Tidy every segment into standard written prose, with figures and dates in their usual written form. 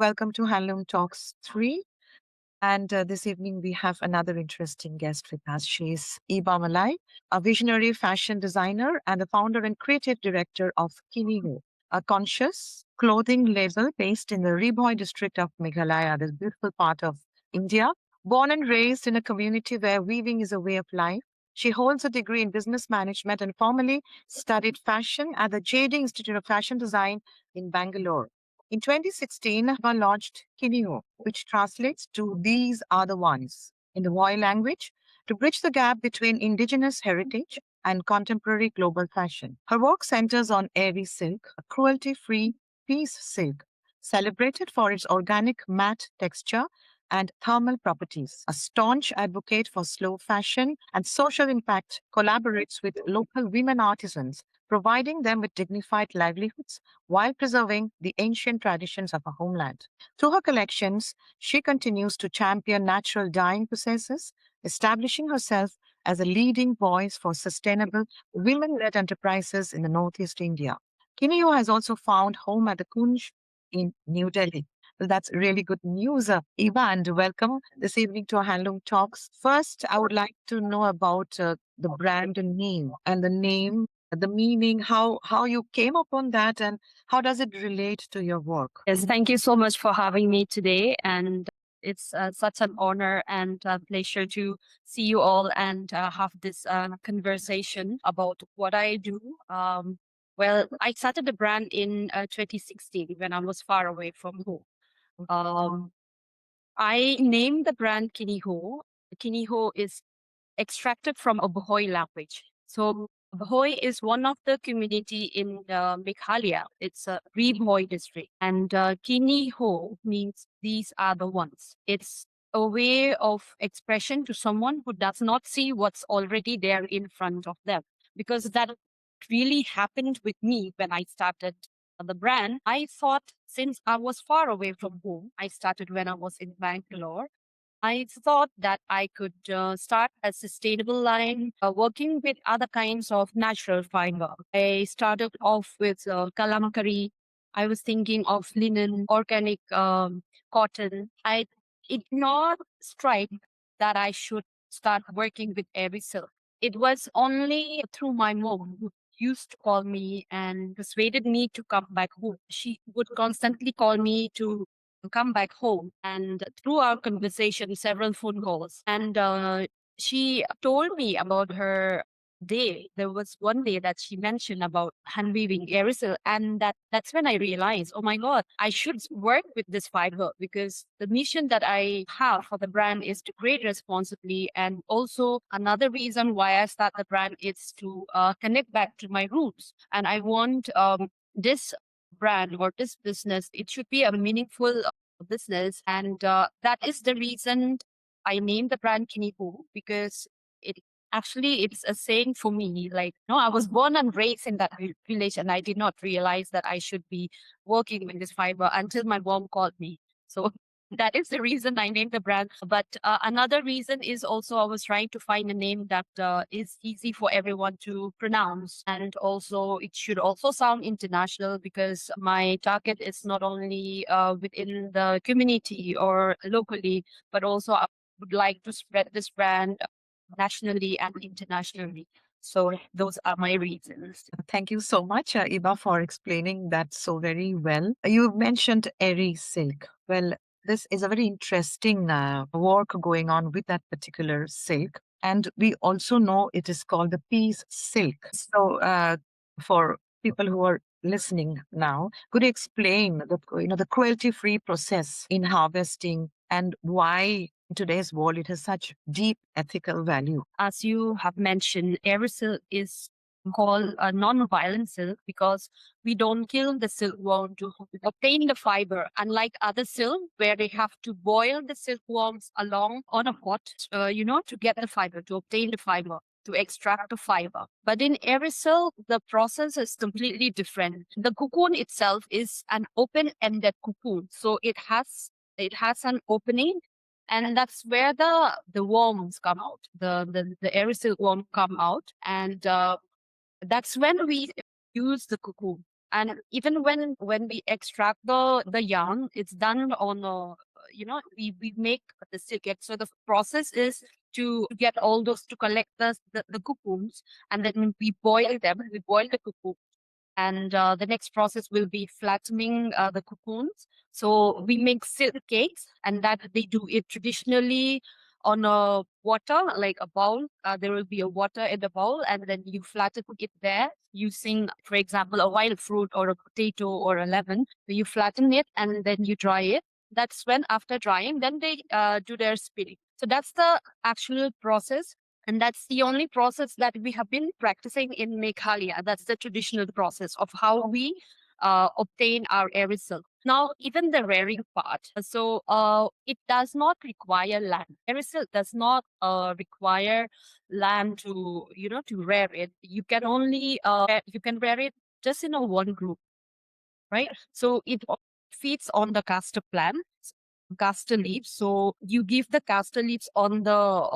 Welcome to Handloom Talks 3. And this evening we have another interesting guest with us. She is Iba Mallai, a visionary fashion designer and the founder and creative director of Kiniho, a conscious clothing label based in the Riboy district of Meghalaya, this beautiful part of India. Born and raised in a community where weaving is a way of life, she holds a degree in business management and formerly studied fashion at the JD Institute of Fashion Design in Bangalore. In 2016, Heba launched Kiniho, which translates to These Are the Ones in the Voi language to bridge the gap between indigenous heritage and contemporary global fashion. Her work centers on Eri Silk, a cruelty-free Peace Silk, celebrated for its organic matte texture and thermal properties. A staunch advocate for slow fashion and social impact, collaborates with local women artisans, providing them with dignified livelihoods while preserving the ancient traditions of her homeland. Through her collections, she continues to champion natural dyeing processes, establishing herself as a leading voice for sustainable women led enterprises in the Northeast India. Kineo has also found home at the Kunj in New Delhi. Well, that's really good news, Iba, and welcome this evening to our Handloom Talks. First, I would like to know about the brand name and the meaning, how you came upon that, and how does it relate to your work? Yes, thank you so much for having me today. And it's such an honor and pleasure to see you all and have this conversation about what I do. Well, I started the brand in 2016 when I was far away from home. Um, I named the brand Kiniho. Kiniho is extracted from a Bahoy language. So Bahoy is one of the community in Meghalaya. It's a Riboy district. And Kini Ho means these are the ones. It's a way of expression to someone who does not see what's already there in front of them. Because that really happened with me when I started the brand. I thought since I was far away from home, I started when I was in Bangalore. I thought that I could start a sustainable line working with other kinds of natural fiber. I started off with kalamkari. I was thinking of linen, organic cotton. I it did not strike that I should start working with Eri Silk. It was only through my mom who used to call me and persuaded me to come back home. She would constantly call me to come back home, and through our conversation, several phone calls, and she told me about her day. There was one day that she mentioned about hand weaving aerosol, and that's when I realized, oh my god, I should work with this fiber, because the mission that I have for the brand is to create responsibly. And also another reason why I start the brand is to connect back to my roots, and I want this brand or this business, it should be a meaningful business. And that is the reason I named the brand Kiniho, because it it's a saying for me. Like, no, I was born and raised in that village, and I did not realize that I should be working with this fiber until my mom called me. So that is the reason I named the brand. But another reason is also I was trying to find a name that is easy for everyone to pronounce. And also it should also sound international, because my target is not only within the community or locally, but also I would like to spread this brand nationally and internationally. So those are my reasons. Thank you so much, Iba, for explaining that so very well. You mentioned Eri Silk. Well, this is a very interesting work going on with that particular silk. And we also know it is called the Pease Silk. So, for people who are listening now, could you explain the cruelty-free process in harvesting and why in today's world it has such deep ethical value? As you have mentioned, aerosol is called a non-violent silk because we don't kill the silkworm to obtain the fiber. Unlike other silk, where they have to boil the silkworms along on a pot, to get the fiber, to obtain the fiber, to extract the fiber. But in aerosol, the process is completely different. The cocoon itself is an open-ended cocoon, so it has an opening, and that's where the worms come out. The aerosol worm come out, and that's when we use the cocoon. And even when we extract the yarn, it's done on a, we make the silk. So the process is to get all those, to collect the cocoons, and then we boil them. We boil the cocoon, and the next process will be flattening the cocoons. So we make silk cakes, and that they do it traditionally on a water, like a bowl. There will be a water in the bowl, and then you flatten it there using, for example, a wild fruit or a potato or a lemon. So you flatten it and then you dry it. That's when, after drying, then they do their spinning. So that's the actual process. And that's the only process that we have been practicing in Meghalaya. That's the traditional process of how we obtain our Eri Silk. Now, even the rearing part. So it does not require land. Eri Silk does not require land to, to rear it. You can only, you can rear it just in a one group, right? So it feeds on the castor plant, castor leaves. So you give the castor leaves on the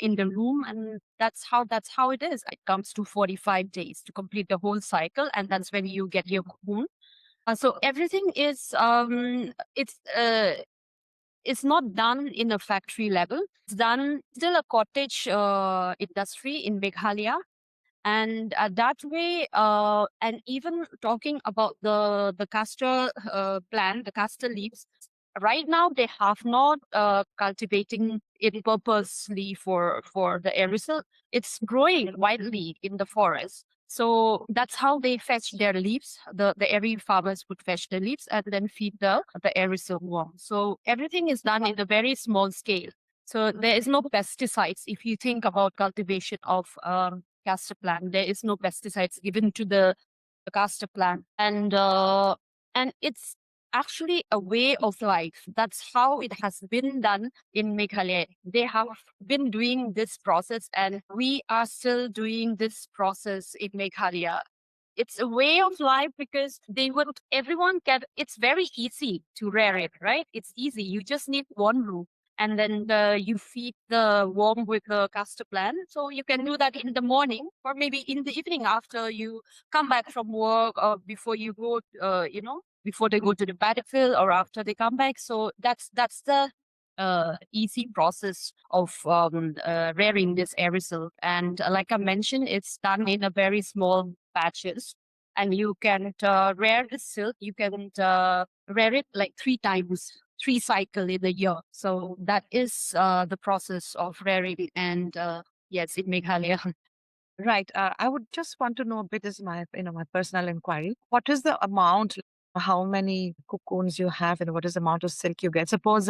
in the room, and that's how it is. It comes to 45 days to complete the whole cycle, and that's when you get your cocoon. So everything is it's not done in a factory level. It's done still a cottage industry in Meghalaya. And that way, and even talking about the castor plant, the castor leaves, right now they have not cultivating it purposely for the aerosol. It's growing widely in the forest. So that's how they fetch their leaves. The airy farmers would fetch the leaves and then feed the aerosol worm. So everything is done in a very small scale. So there is no pesticides. If you think about cultivation of castor plant, there is no pesticides given to the castor plant, and it's actually a way of life. That's how it has been done in Meghalaya. They have been doing this process, and we are still doing this process in Meghalaya. It's a way of life because everyone it's very easy to rear it, right? It's easy. You just need one room, and then you feed the worm with the castor plant. So you can do that in the morning, or maybe in the evening after you come back from work, or before you go, before they go to the battlefield, or after they come back. So that's the easy process of rearing this aerosol. And like I mentioned, it's done in a very small patches. And you can rear the silk. You can rear it like 3 times, 3 cycle in a year. So that is the process of rearing. And yes, in Meghalaya. Right. I would just want to know a bit as my personal inquiry. What is the amount, how many cocoons you have, and what is the amount of silk you get? Suppose,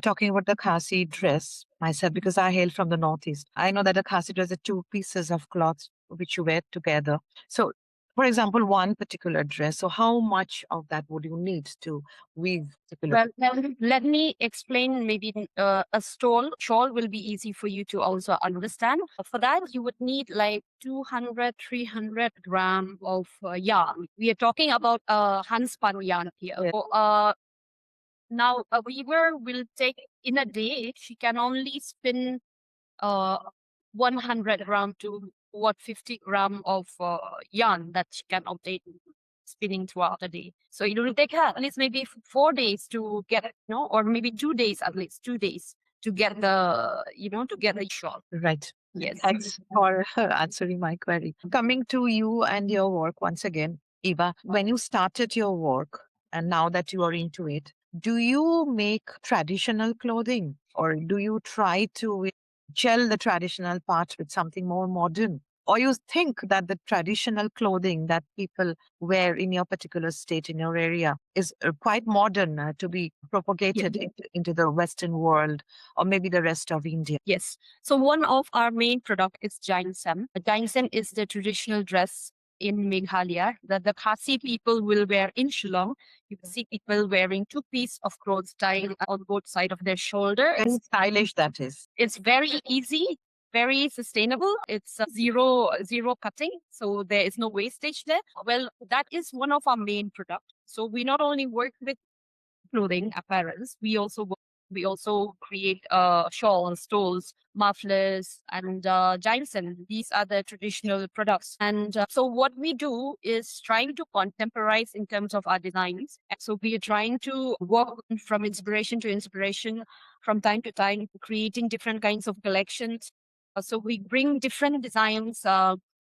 talking about the Khasi dress myself, because I hail from the Northeast. I know that a Khasi dress is two pieces of cloth which you wear together. So, for example, one particular dress. So, how much of that would you need to weave particular? Well, let me explain. Maybe a shawl will be easy for you to also understand. For that, you would need like 200, 300 gram of yarn. We are talking about handspun yarn here. Yeah. So, now a weaver will take, in a day, she can only spin uh 100 gram to 50 gram of yarn that she can obtain spinning throughout the day. So it will take her at least maybe 4 days to get, or maybe 2 days, at least 2 days to get to get the shawl. Right. Yes. Thanks for answering my query. Coming to you and your work once again, Eva, when you started your work and now that you are into it, do you make traditional clothing or do you try to gel the traditional parts with something more modern? Or you think that the traditional clothing that people wear in your particular state, in your area, is quite modern to be propagated into the Western world or maybe the rest of India? Yes. So one of our main product is Jainsem. Jainsem is the traditional dress in Meghalaya that the Khasi people will wear in Shillong. You can see people wearing two-piece of clothes tying on both sides of their shoulder. Very stylish that is. It's very easy, very sustainable. It's zero cutting, so there is no wastage there. Well, that is one of our main products. So we not only work with clothing apparels, we also work We also create shawls, stoles, mufflers, and Jainsem. These are the traditional products. And so what we do is trying to contemporize in terms of our designs. And so we are trying to work from inspiration to inspiration from time to time, creating different kinds of collections. So we bring different designs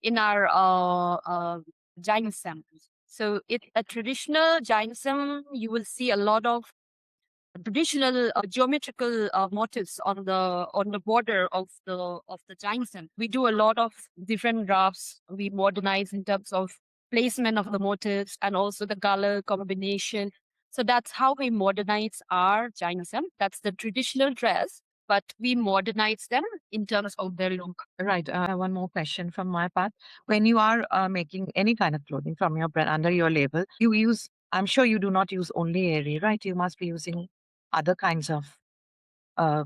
in our Jainsem. So a traditional Jainsem, you will see a lot of traditional geometrical motifs on the border of the Jainsem. We do a lot of different drafts. We modernize in terms of placement of the motifs and also the color combination. So that's how we modernize our Jainsem. That's the traditional dress, but we modernize them in terms of their look. Right. I have one more question from my part. When you are making any kind of clothing from your brand under your label, you use, I'm sure you do not use only Eri, right? You must be using other kinds of uh,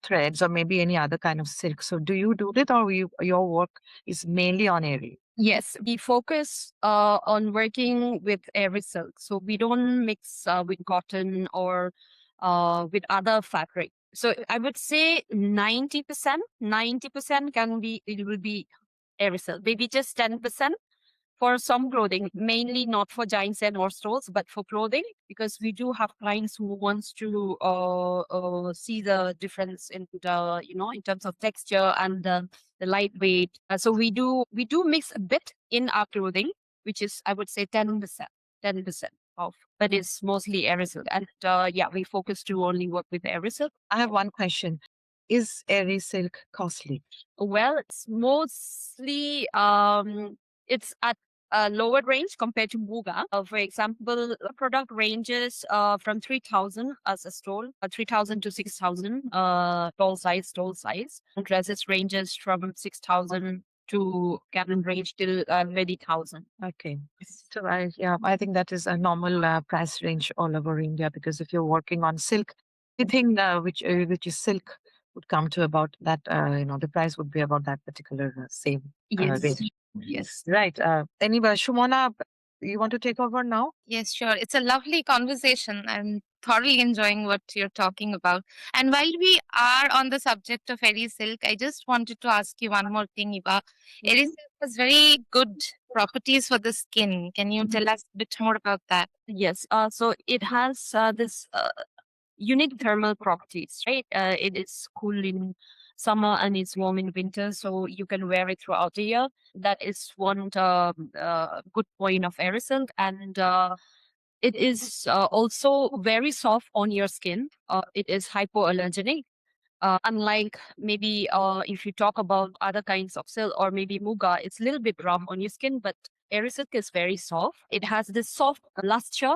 threads or maybe any other kind of silk. So do you do it, or your work is mainly on Eri? Yes, we focus on working with Eri Silk. So we don't mix with cotton or with other fabric. So I would say 90% can be, it will be Eri Silk. Maybe just 10% for some clothing, mainly not for giants and or stores, but for clothing, because we do have clients who wants to see the difference in the, in terms of texture and the lightweight. So we do mix a bit in our clothing, which is, I would say, 10% of, but it's mostly aerosol. And yeah, we focus to only work with aerosol. I have one question. Is Eri silk costly? Well, it's mostly it's at a lower range compared to Muga. For example, a product ranges from 3,000 as a stole, 3,000 to 6,000 stole size. And dresses ranges from 6,000 to can range till 20,000. Okay. So I think that is a normal price range all over India, because if you're working on silk, anything which is silk would come to about that. The price would be about that particular same Yes. range. Yes. Right. Anyway, Shumona, you want to take over now? Yes, sure. It's a lovely conversation. I'm thoroughly enjoying what you're talking about. And while we are on the subject of Eri Silk, I just wanted to ask you one more thing, Iba. Eri Silk has very good properties for the skin. Can you tell us a bit more about that? Yes. So it has this unique thermal properties, right? It is cool in summer and it's warm in winter, so you can wear it throughout the year. That is one good point of aerosol, and it is also very soft on your skin. It is hypoallergenic. Unlike maybe if you talk about other kinds of silk or maybe muga, it's a little bit rough on your skin, but Eri silk is very soft. It has this soft luster,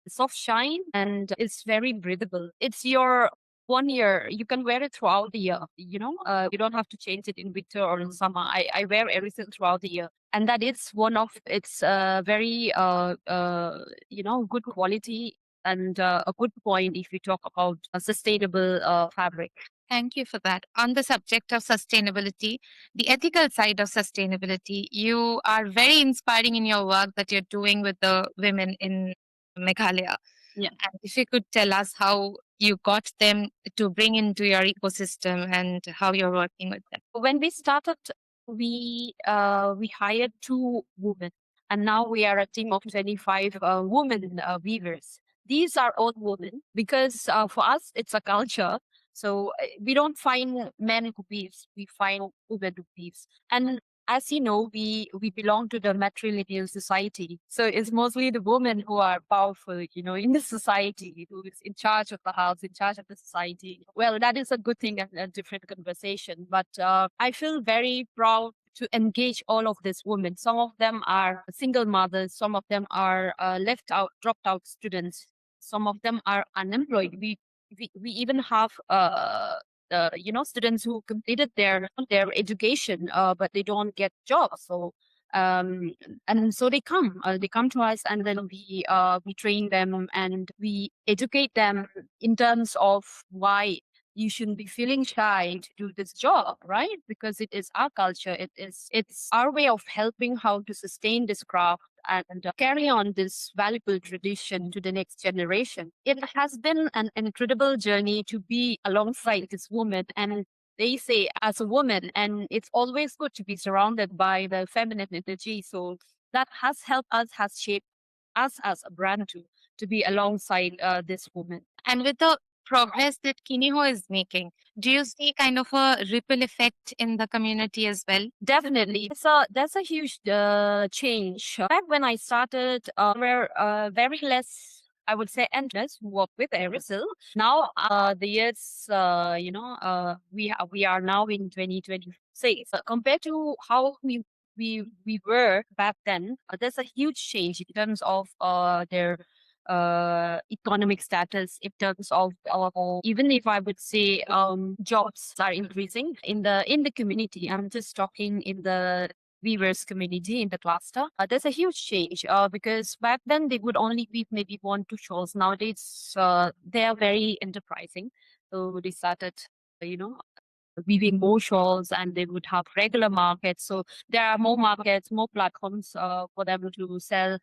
soft shine, and it's very breathable. It's your 1 year. You can wear it throughout the year. You don't have to change it in winter or in summer. I wear Eri silk throughout the year, and that is one of its very good quality and a good point if you talk about a sustainable fabric. Thank you for that. On the subject of sustainability, the ethical side of sustainability, you are very inspiring in your work that you're doing with the women in Meghalaya. Yeah. And if you could tell us how you got them to bring into your ecosystem and how you're working with them. When we started, we hired 2 women, and now we are a team of 25 women weavers. These are all women because for us it's a culture. So we don't find men who weaves; we find women who weaves. And as you know, we belong to the matrilineal society. So it's mostly the women who are powerful, in the society, who is in charge of the house, in charge of the society. Well, that is a good thing and a different conversation. But I feel very proud to engage all of these women. Some of them are single mothers. Some of them are left out, dropped out students. Some of them are unemployed. We even have students who completed their education but they don't get jobs. So and so they come to us, and then we train them and we educate them in terms of why you shouldn't be feeling shy to do this job, right? Because it is our culture. It's our way of helping how to sustain this craft and carry on this valuable tradition to the next generation. It has been an incredible journey to be alongside this woman, and they say as a woman, and it's always good to be surrounded by the feminine energy. So that has helped us, has shaped us as a brand to be alongside this woman. And with the progress that Kiniho is making, do you see kind of a ripple effect in the community as well? Definitely. That's a huge change. Back when I started, there were very less, I would say, endless who work with Eri Silk. Now, the years, we are now in 2026. Compared to how we were back then, there's a huge change in terms of their economic status, in terms of even if I would say jobs are increasing in the community. I'm just talking in the weavers community in the cluster. There's a huge change because back then they would only weave maybe 1 2 shawls. Nowadays they are very enterprising, so they started you know weaving more shawls, and they would have regular markets. So there are more markets, more platforms for them to sell.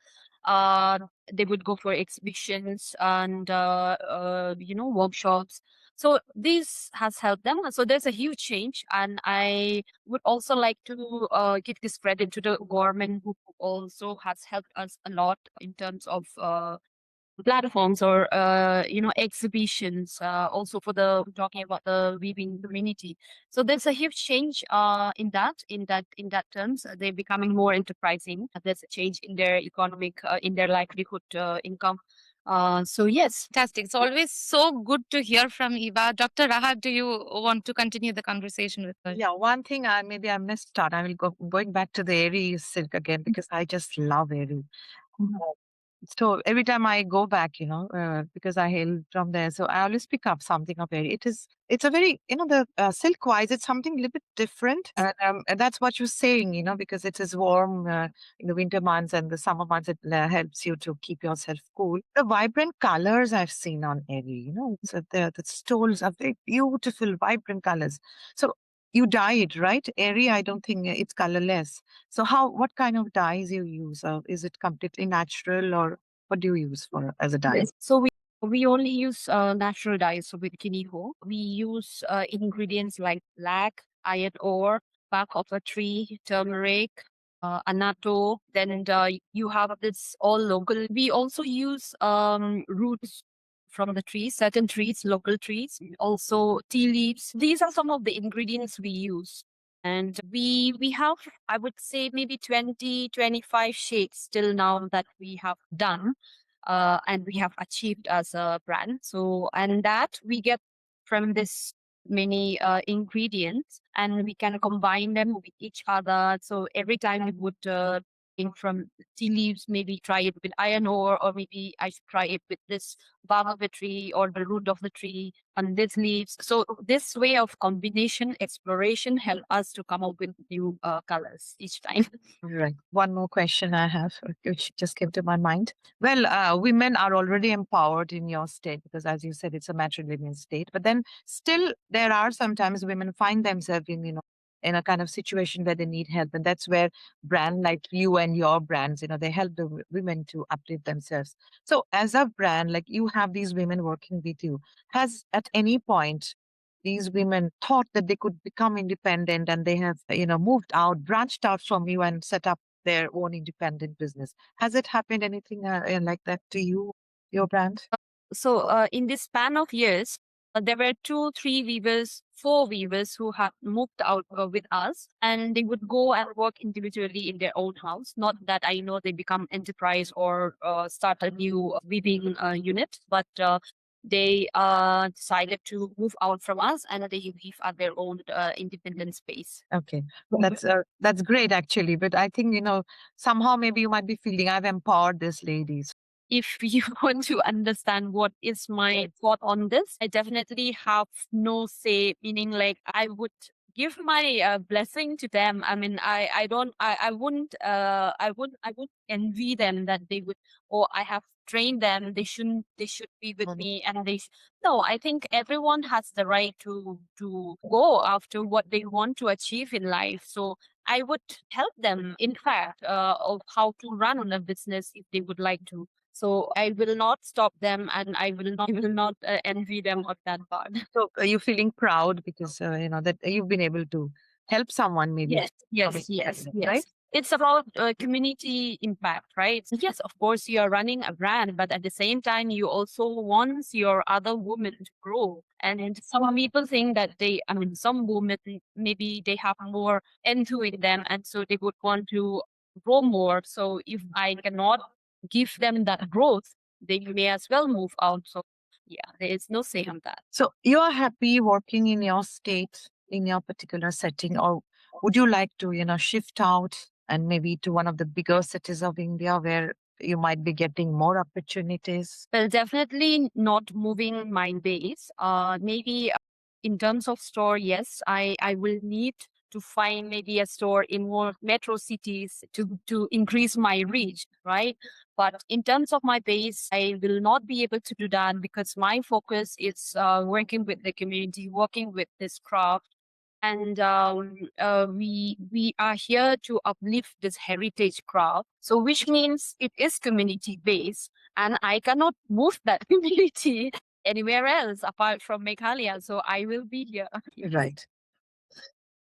Uh, they would go for exhibitions and workshops. So this has helped them. So there's a huge change, and I would also like to give this credit to the government, who also has helped us a lot in terms of platforms or exhibitions, also for the talking about the weaving community. So there's a huge change in that terms. They're becoming more enterprising. There's a change in their economic, in their livelihood income. So yes. Fantastic. It's always so good to hear from Iba. Dr. Rahat, do you want to continue the conversation with her? Yeah, one thing maybe I missed out. I will going back to the Eri silk again because I just love Eri. So every time I go back, because I hail from there, so I always pick up something of Eri. It's a very, the silk wise, it's something a little bit different. And that's what you're saying, because it is warm in the winter months and the summer months, it helps you to keep yourself cool. The vibrant colors I've seen on Eri, so the stoles are very beautiful, vibrant colors. So you dye it, right? Eri, I don't think it's colorless. So what kind of dyes you use? Is it completely natural or what do you use for as a dye? Yes. So we only use natural dyes. So with Kiniho, we use ingredients like black, iron ore, bark of a tree, turmeric, annatto. Then you have this all local. We also use roots from the trees, certain trees, local trees, also tea leaves. These are some of the ingredients we use. And we have, I would say, maybe 20-25 shades till now that we have done and we have achieved as a brand. So, and that we get from this many ingredients, and we can combine them with each other. So every time we would from tea leaves, maybe try it with iron ore, or maybe I should try it with this bark of the tree or the root of the tree and these leaves. So this way of combination exploration help us to come up with new colors each time. Right. One more question I have, which just came to my mind. Well, women are already empowered in your state because, as you said, it's a matrilineal state. But then still, there are sometimes women find themselves in a kind of situation where they need help. And that's where brand like you and your brands, they help the women to uplift themselves. So as a brand, like you have these women working with you, has at any point these women thought that they could become independent and they have, moved out, branched out from you and set up their own independent business? Has it happened anything like that to you, your brand? So in this span of years, there were 2, 3 weavers, 4 weavers who had moved out with us, and they would go and work individually in their own house. Not that I know they become enterprise or start a new weaving unit, but they decided to move out from us, and they weave at their own independent space. Okay, that's great actually. But I think somehow maybe you might be feeling I've empowered these ladies. If you want to understand what is my thought on this, I definitely have no say, meaning like I would give my blessing to them. I mean, I don't, I wouldn't envy them that they would, or I have trained them. They should be with me, and no, I think everyone has the right to go after what they want to achieve in life. So I would help them, in fact, of how to run a business if they would like to. So I will not stop them, and I will not envy them on that part. So are you feeling proud because that you've been able to help someone maybe? Yes, right? It's about community impact, right? Yes, of course, you are running a brand, but at the same time, you also want your other women to grow. And some people think that some women, maybe they have more into in them, and so they would want to grow more. So if I cannot give them that growth, they may as well move out. So yeah, there is no say on that. So you are happy working in your state, in your particular setting, or would you like to, shift out and maybe to one of the bigger cities of India where you might be getting more opportunities? Well, definitely not moving my base. Maybe in terms of store, yes, I will need to find maybe a store in more metro cities to increase my reach, right? But in terms of my base, I will not be able to do that because my focus is working with the community, working with this craft, and we are here to uplift this heritage craft. So, which means it is community based, and I cannot move that community anywhere else apart from Meghalaya. So, I will be here. Right.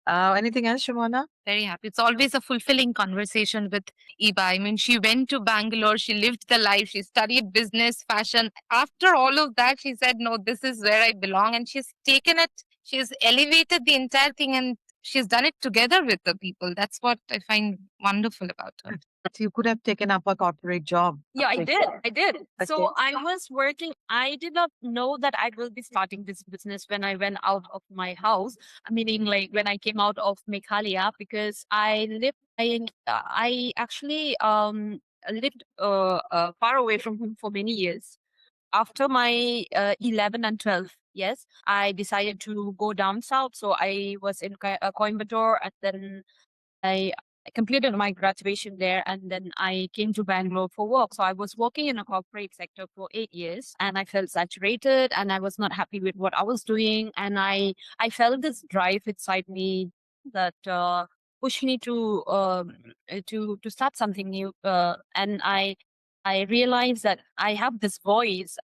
Anything else, Shimona? Very happy. It's always a fulfilling conversation with Iba. I mean, she went to Bangalore, she lived the life, she studied business, fashion. After all of that, she said, no, this is where I belong. And she's taken it, she's elevated the entire thing, and she's done it together with the people. That's what I find wonderful about her. You could have taken up a corporate job. Yeah, I did. Okay. So I was working. I did not know that I will be starting this business when I went out of my house. Meaning, like when I came out of Meghalaya, because I actually lived far away from home for many years. After my 11 and 12, yes, I decided to go down south. So I was in Coimbatore, and then I completed my graduation there, and then I came to Bangalore for work. So I was working in a corporate sector for 8 years, and I felt saturated, and I was not happy with what I was doing. And I felt this drive inside me that pushed me to start something new. And I realized that I have this voice,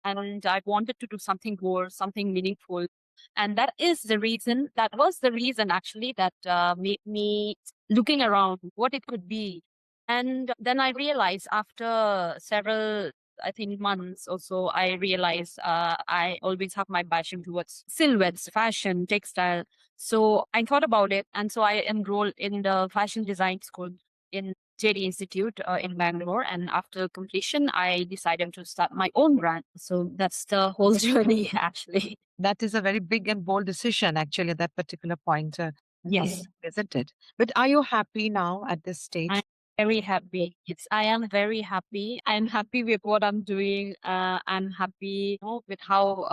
and I wanted to do something more, something meaningful. And that was the reason actually that made me looking around what it could be. And then I realized after several, I think, months or so, I realized I always have my passion towards silhouettes, fashion, textile. So I thought about it. And so I enrolled in the fashion design school in JD Institute in Bangalore. And after completion, I decided to start my own brand. So that's the whole journey, actually. That is a very big and bold decision, actually, at that particular point. Yes. Isn't it? But are you happy now at this stage? I'm very happy. Yes, I am very happy. I'm happy with what I'm doing. I'm happy with how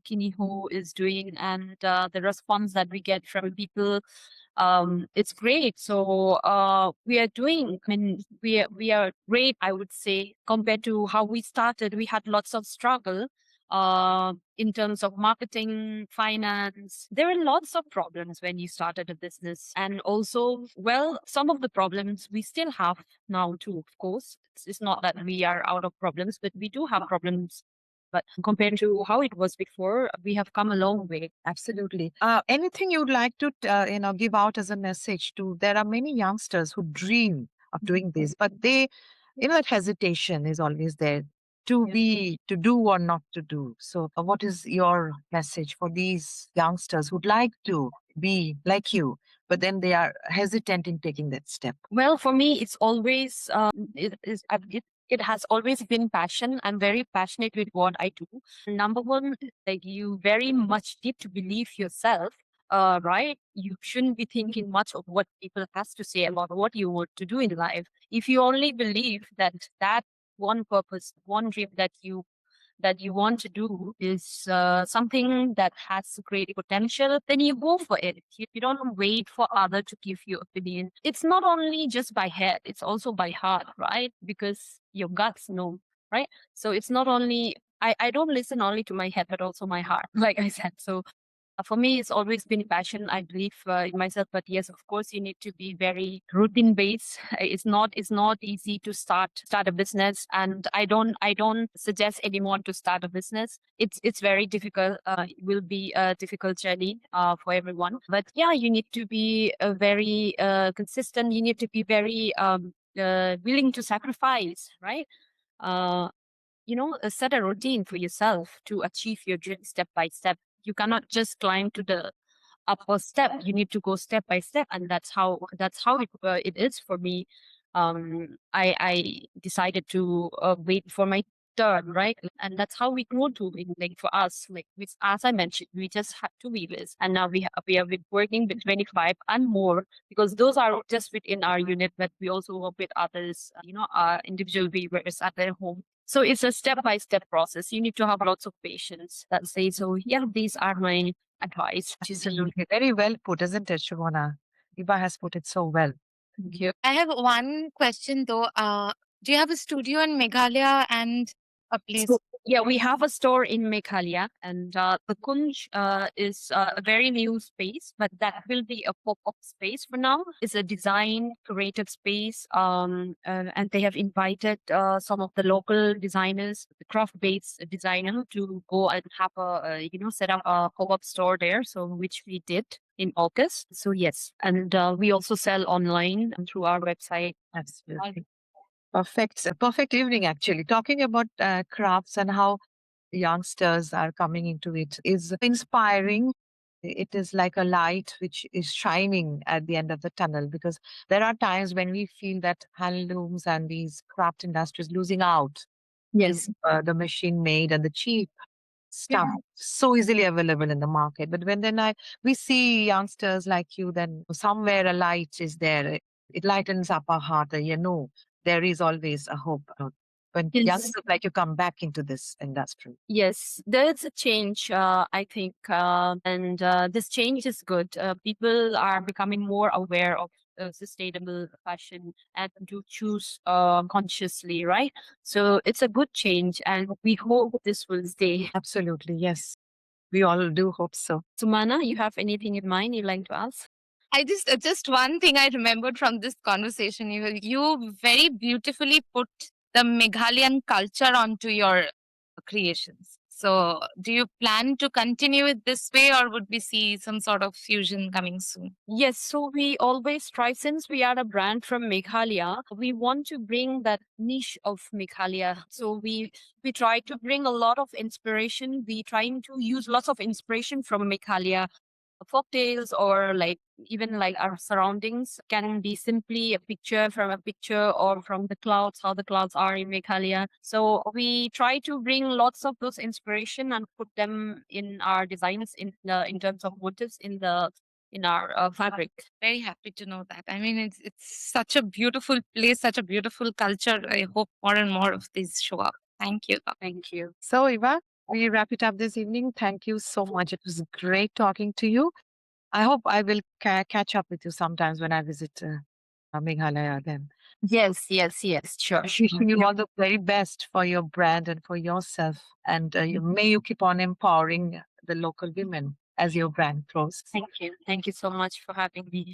Kiniho is doing, and the response that we get from people. It's great. So we are doing. I mean, we are great. I would say compared to how we started, we had lots of struggle in terms of marketing, finance. There are lots of problems when you started a business. And also, well, some of the problems we still have now too, of course. It's not that we are out of problems, but we do have problems. But compared to how it was before, we have come a long way. Absolutely. Anything you'd like to, give out as a message to? There are many youngsters who dream of doing this, but they, that hesitation is always there to do or not to do. So, what is your message for these youngsters who'd like to be like you, but then they are hesitant in taking that step? Well, for me, it's always it has always been passion. I'm very passionate with what I do. Number one, like you very much need to believe yourself. Right? You shouldn't be thinking much of what people has to say about what you want to do in life. If you only believe that one purpose, one dream that you want to do is something that has great potential, then you go for it. You don't wait for other to give you opinion. It's not only just by head, it's also by heart, right? Because your guts know, right? So it's not only, I don't listen only to my head, but also my heart, like I said. So For me, it's always been a passion. I believe in myself, but yes, of course, you need to be very routine based. It's not easy to start a business, and I don't suggest anyone to start a business. It's very difficult. It will be a difficult journey for everyone. But yeah, you need to be very consistent. You need to be very willing to sacrifice, right? Uh, set a routine for yourself to achieve your dream step by step. You cannot just climb to the upper step. You need to go step by step, and that's how it is for me. I decided to wait for my turn, right? And that's how we grow to it. Like for us, like with, as I mentioned, we just had two weavers, and now we have been working with 25 and more, because those are just within our unit, but we also work with others, individual weavers at their home. So it's a step by step process. You need to have lots of patience. That's it. So yeah, these are my advice. Absolutely. Very well put, isn't it, Shivana? Iba has put it so well. Thank you. I have one question though. Do you have a studio in Meghalaya and a place? So, yeah, we have a store in Meghalaya, and the Kunj is a very new space, but that will be a pop-up space for now. It's a design creative space, and they have invited some of the local designers, the craft-based designer, to go and have set up a pop-up store there. So, which we did in August. So yes, and we also sell online through our website. Absolutely. Perfect. A perfect evening, actually. Talking about crafts and how youngsters are coming into it is inspiring. It is like a light which is shining at the end of the tunnel, because there are times when we feel that handlooms and these craft industries losing out. Yes. The machine made and the cheap stuff so easily available in the market. But when then we see youngsters like you, then somewhere a light is there. It lightens up our heart. There is always a hope. When Yes. youngsters like you come back into this industry. Yes, there's a change, I think, and this change is good. People are becoming more aware of sustainable fashion and to choose consciously, right? So it's a good change, and we hope this will stay. Absolutely, yes. We all do hope so. Sumana, you have anything in mind you'd like to ask? I just one thing I remembered from this conversation. You very beautifully put the Meghalayan culture onto your creations. So, do you plan to continue it this way, or would we see some sort of fusion coming soon? Yes, so we always try, since we are a brand from Meghalaya, we want to bring that niche of Meghalaya. So we try to bring a lot of inspiration. We trying to use lots of inspiration from Meghalaya. Folk tales, or like even like our surroundings, can be simply a picture from a picture, or from the clouds, how the clouds are in Meghalaya. So we try to bring lots of those inspiration and put them in our designs, in terms of motifs in our fabric. Very happy to know that. I mean, it's such a beautiful place, such a beautiful culture. I hope more and more of these show up. Thank you. Thank you. So, Eva, we wrap it up this evening. Thank you so much. It was great talking to you. I hope I will catch up with you sometimes when I visit Meghalaya then. Yes, sure. Wishing you all the very best for your brand and for yourself. And may you keep on empowering the local women as your brand grows. Thank you so much for having me.